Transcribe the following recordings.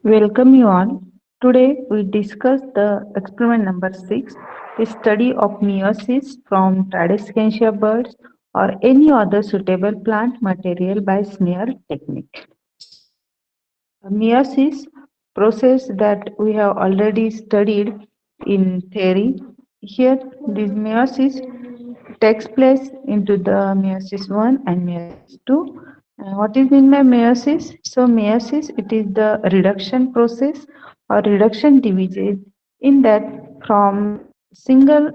Welcome you all. Today we discuss the experiment number 6, the study of meiosis from Tradescantia birds or any other suitable plant material by smear technique. Meiosis process that we have already studied in theory. Here this meiosis takes place into the meiosis 1 and meiosis 2. What is meant by meiosis? So meiosis, it is the reduction process or reduction division in that from single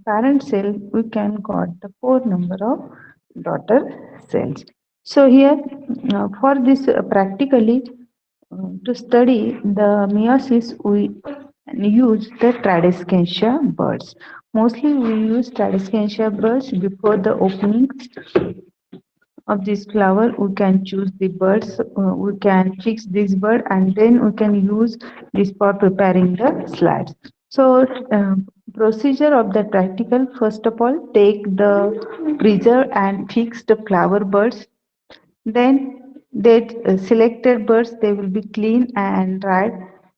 parent cell we can got the four number of daughter cells. So here for this practically to study the meiosis, we use the Tradescantia birds. Mostly we use Tradescantia birds before the opening of this flower. We can choose the birds, we can fix this bird, and then we can use this for preparing the slides. So, procedure of the practical, first of all, take the preserve and fix the flower birds, then that selected birds they will be clean and dried.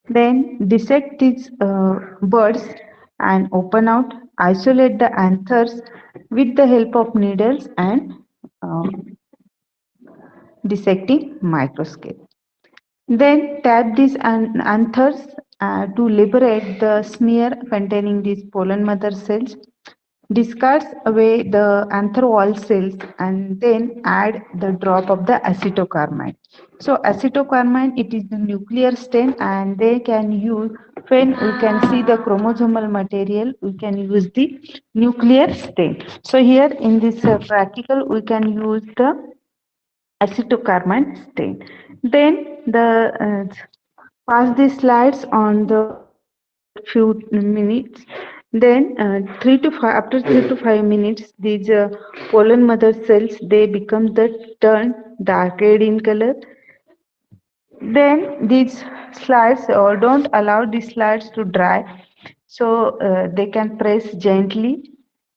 Then dissect these birds and open out. Isolate the anthers with the help of needles and dissecting microscope. Then tap these anthers to liberate the smear containing these pollen mother cells. Discards away the anther wall cells and then add the drop of the acetocarmine. So acetocarmine, it is the nuclear stain, and they can use when we can see the chromosomal material, we can use the nuclear stain. So here in this practical we can use the acetocarmine stain. Then the pass the slides on the few minutes. Then 3 to 5 these pollen mother cells they become the turn dark red in color. Then these slides or don't allow these slides to dry, so they can press gently.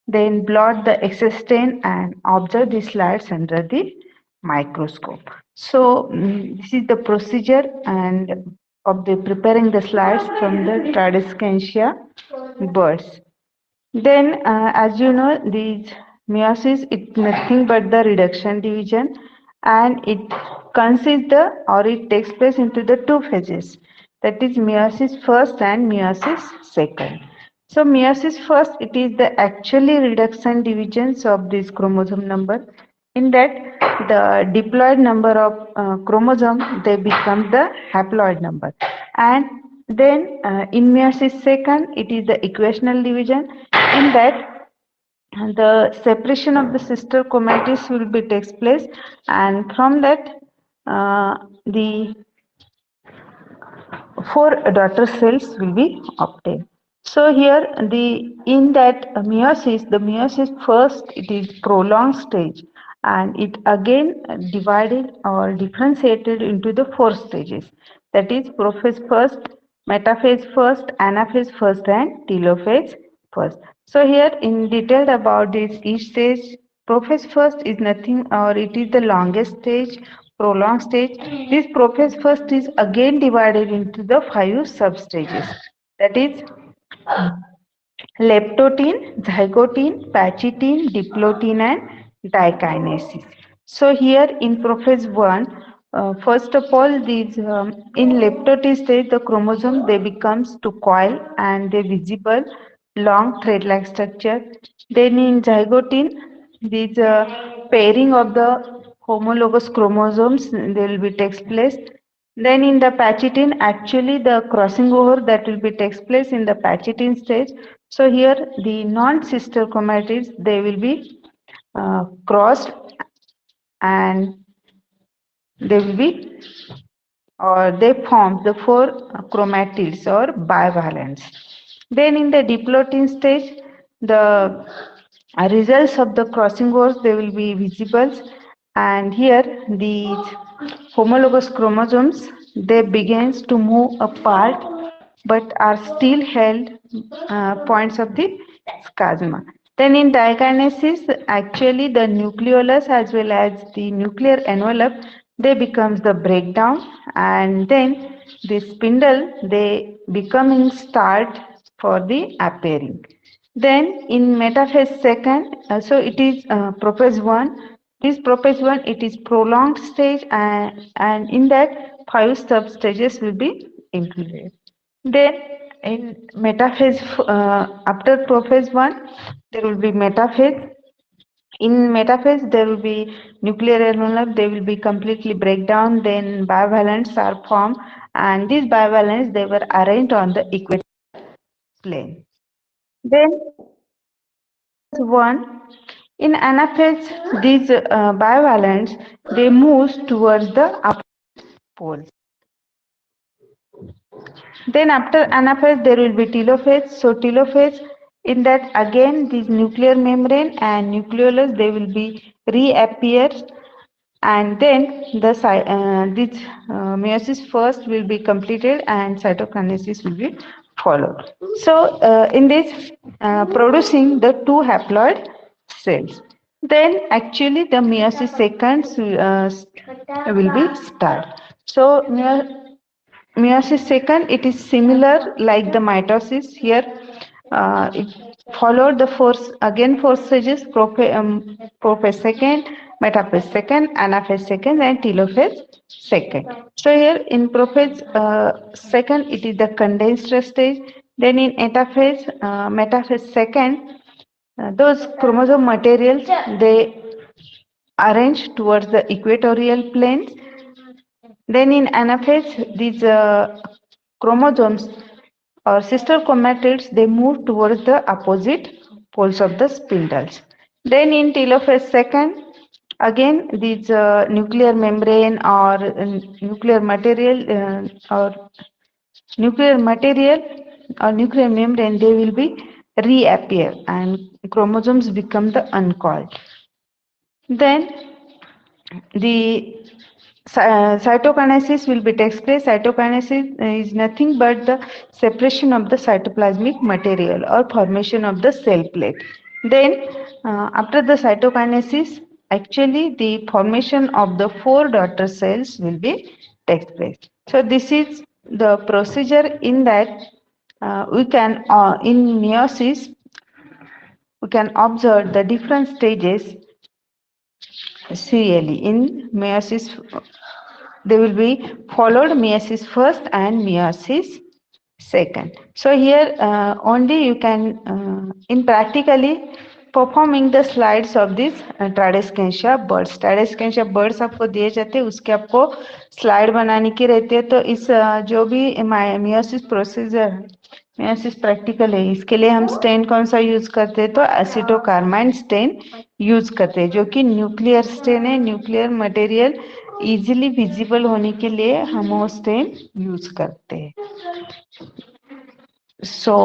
Then blot the excess stain and observe the slides under the microscope. So this is the procedure and of the preparing the slides from the Tradescantia birds. Then, as you know, these meiosis is nothing but the reduction division, and it consists the or it takes place into the two phases. That is meiosis first and meiosis second. So meiosis first, it is the actually reduction divisions of this chromosome number. In that, the diploid number of chromosome they become the haploid number, and then in meiosis second, it is the equational division. In that, the separation of the sister chromatis will be takes place, and from that, the four daughter cells will be obtained. So here the in that meiosis, the meiosis first it is prolonged stage, and it again divided or differentiated into the four stages. That is prophase first, metaphase first, anaphase first, and telophase first. So here in detailed about this each stage, prophase first is nothing or it is the longest stage, prolonged stage. This prophase first is again divided into the five substages. That is leptotin, zygotin, pachytin, diplotin, and dikinesis. So here in prophase 1, first of all, these in leptotin stage, the chromosome they becomes to coil and they visible long thread-like structure. Then in zygotin, these pairing of the homologous chromosomes they will be takes place. Then in the Pachitin, actually the crossing over that will be takes place in the Pachitin stage. So here the non-sister chromatids they will be crossed and they will be or they form the four chromatids or bivalents. Then in the diplotin stage, the results of the crossing overs they will be visible, and here these homologous chromosomes they begins to move apart but are still held points of the schasma. Then in dikinesis, actually the nucleolus as well as the nuclear envelope, they becomes the breakdown, and then the spindle, they becoming start for the appearing. Then in metaphase second, so it is prophase 1. This prophase 1, it is prolonged stage, and in that 5 sub-stages will be included. Then in metaphase, after prophase 1, there will be metaphase. In metaphase, there will be nuclear envelope, they will be completely breakdown, then bivalents are formed, and these bivalents, they were arranged on the equator plane. Then one, in anaphase, these bivalents, they move towards the upper pole. Then after anaphase, there will be telophase. So telophase, in that again, this nuclear membrane and nucleolus, they will be reappear, and then the this meiosis first will be completed and cytokinesis will be followed. So in this producing the two haploid cells. Then actually the meiosis seconds will be start. So meiosis second, it is similar like the mitosis here. It followed the four stages: prophase second, metaphase second, anaphase second, and telophase second. So here in prophase second, it is the condensed stage. Then in metaphase second, those chromosome materials, they arrange towards the equatorial planes. Then in anaphase, these chromosomes or sister chromatids, they move towards the opposite poles of the spindles. Then in telophase second, again these nuclear membrane or nuclear material nuclear material or nuclear membrane, they will be reappear and chromosomes become the uncoiled. Then the cytokinesis will be takes place. Cytokinesis is nothing but the separation of the cytoplasmic material or formation of the cell plate. Then after the cytokinesis, actually the formation of the four daughter cells will be takes place. So this is the procedure in that we can in meiosis we can observe the different stages serially. In meiosis, they will be followed meiosis first and meiosis second. So here only you can in practically performing the slides of this Tradescantia birds. Tradescantia birds आपको दिए जाते हैं, उसके आपको slide बनाने की रहती है. तो इस जो भी meiosis प्रोसीजर meiosis प्रैक्टिकल है, इसके लिए हम स्टेन कौन सा यूज करते हैं? तो एसिटोकार्माइन स्टेन यूज करते हैं, जो कि न्यूक्लियर स्टेन है. न्यूक्लियर मटेरियल इजीली विजिबल होने के लिए हम वो स्टेन यूज करते हैं. So